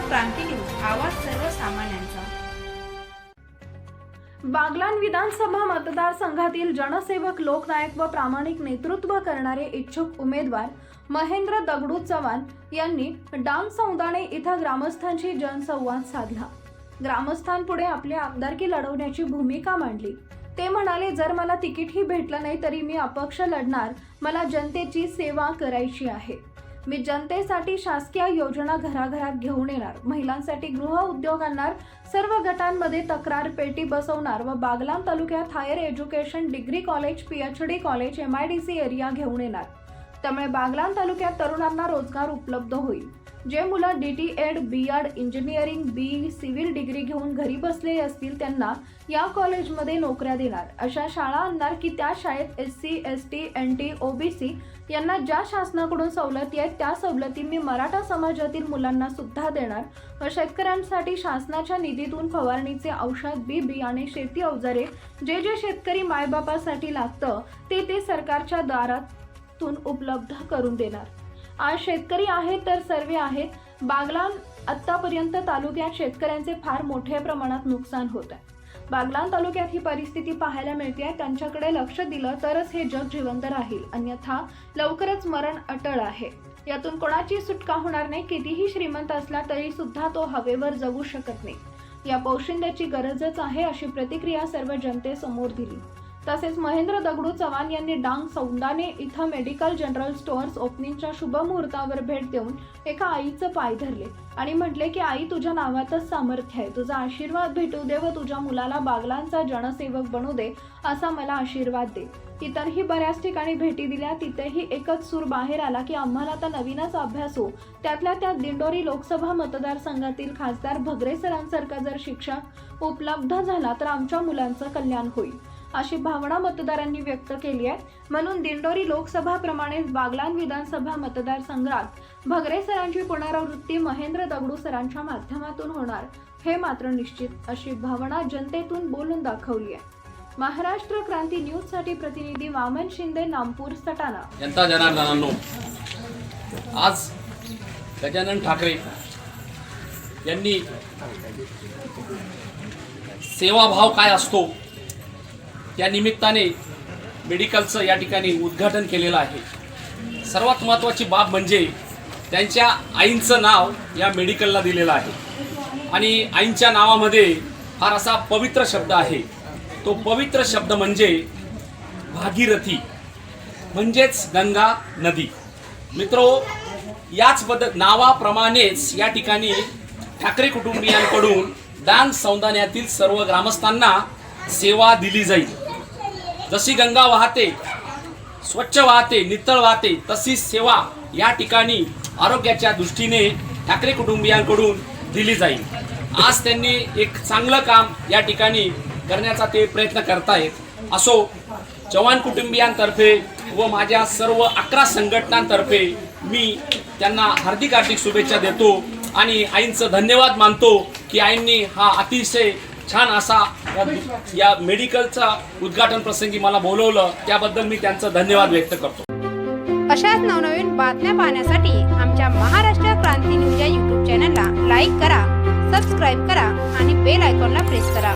क्रांती news, आवाज सर्वसामान्यांचा। बागलाण विधानसभा मतदारसंघातील जनसेवक, लोकनायक व प्रामाणिक नेतृत्व करणारे इच्छुक उमेदवार महेंद्र दगडू चव्हाण यांनी डांग सौंदाणे इथं ग्रामस्थांशी जनसंवाद साधला। ग्रामस्थांपुढे आपली आमदारकी लढवण्याची भूमिका मांडली। ते म्हणाले, जर मला तिकीटही भेटलं नाही तरी मी अपक्ष लढणार। मला जनतेची सेवा करायची आहे। मी जनतेसाठी शासकीय योजना घराघरात घेऊन येणार। महिलांसाठी गृह उद्योग आणणार। सर्व गटांमध्ये तक्रार पेटी बसवणार व बागलाण तालुक्यात higher education degree college, PhD college, MIDC area घेऊन येणार। त्यामुळे बागलाण तालुक्यात तरुणांना रोजगार उपलब्ध होईल। जे मुलं DTED, B.Ed, engineering, BE, civil degree घेऊन घरी बसलेले असतील त्यांना या कॉलेजमध्ये नोकऱ्या देणार। अशा शाळा आणणार की त्या शाळेत SC, ST, NT, OBC यांना ज्या शासनाकडून सवलती आहेत त्या सवलती मी मराठा समाजातील मुलांना सुद्धा देणार व शेतकऱ्यांसाठी शासनाच्या निधीतून फवारणीचे औषध, बी बियाणे, शेती अवजारे जे शेतकरी मायबापासाठी लागतं ते सरकारच्या दारातून उपलब्ध करून देणार। आज शेतकरी आहेत तर सर्व आहेत। बागलाण आतापर्यंत तालुक्यात शेतकऱ्यांचे फार मोठ्या प्रमाणात नुकसान होत आहे। बागलाण तालुक्यात ही परिस्थिती पाहायला मिळते। त्यांच्याकडे लक्ष दिलं तरच हे जग जिवंत राहील, अन्यथा लवकरच मरण अटळ आहे। यातून कोणाची सुटका होणार नाही। कितीही श्रीमंत असला तरी सुद्धा तो हवेवर जगू शकत नाही। या पोशिंद्याची गरजच आहे, अशी प्रतिक्रिया सर्व जनतेसमोर दिली। तसेच महेंद्र दगडू चव्हाण यांनी डांग सौंदाणे इथं मेडिकल जनरल स्टोअर्स ओपनिंगच्या शुभ मुहूर्तावर भेट देऊन एका आईचं पाय धरले आणि म्हटले की आई, तुझ्या नावातच सामर्थ्य आहे। तुझा आशीर्वाद भेटू दे व तुझ्या मुलाला बागलाणचा जनसेवक बनू दे, असा मला आशीर्वाद दे। इतरही बऱ्याच ठिकाणी भेटी दिल्या, तिथेही एकच सूर बाहेर आला की आम्हाला आता नवीनच अभ्यासू। त्यातल्या त्यात दिंडोरी लोकसभा मतदारसंघातील खासदार भगरे सरांसारखा जर शिक्षक उपलब्ध झाला तर आमच्या मुलांचं कल्याण होईल, अशी भावना मतदारांनी व्यक्त केली आहे। म्हणून दिंडोरी लोकसभा प्रमाणेच बागलाण विधानसभा मतदारसंघात भगरे सरांची पुनरावृत्ती महेंद्र दगडू सरांच्या माध्यमातून होणार हे मात्र निश्चित, अशी भावना जनतेतून बोलून दाखवली आहे। महाराष्ट्र क्रांती न्यूज साठी प्रतिनिधी वामन शिंदे, नामपूर, सटाणा। जनता जनार्दनांनो, आज गजानन ठाकरे यांनी सेवाभाव काय असतो त्या निमित्ताने मेडिकलचं या ठिकाणी उद्घाटन केलेलं आहे। सर्वात महत्त्वाची बाब म्हणजे त्यांच्या आईंचं नाव या मेडिकलला दिलेलं आहे आणि आईंच्या नावामध्ये फार असा पवित्र शब्द आहे। तो पवित्र शब्द म्हणजे भागीरथी, म्हणजेच गंगा नदी। मित्रो, याच नावाप्रमाणेच या ठिकाणी ठाकरे कुटुंबियांकडून डांग सौंदाण्यातील सर्व ग्रामस्थांना सेवा दिली जाईल। जशी गंगा वाहते, स्वच्छ वाहते, नितळ वाहते, तशीच सेवा या ठिकाणी आरोग्याच्या दृष्टीने ठाकरे कुटुंबियांकडून दिली जाईल। आज त्यांनी एक चांगलं काम या ठिकाणी करण्याचा ते प्रयत्न करतायत। असो, चव्हाण कुटुंबियांतर्फे व माझ्या सर्व 11 संघटनांतर्फे मी त्यांना हार्दिक शुभेच्छा देतो आणि आईंचं धन्यवाद मानतो की आईंनी हा अतिशय छान असा या मेडिकलचा उद्घाटन प्रसंगी मला बोलवलं, त्याबद्दल मी त्यांचं धन्यवाद व्यक्त करतो। अशाच नवनवीन बातम्या पाहण्यासाठी आमच्या महाराष्ट्र क्रांती न्यूज या YouTube चॅनलला लाईक करा, सबस्क्राईब करा आणि बेल आयकॉनला प्रेस करा।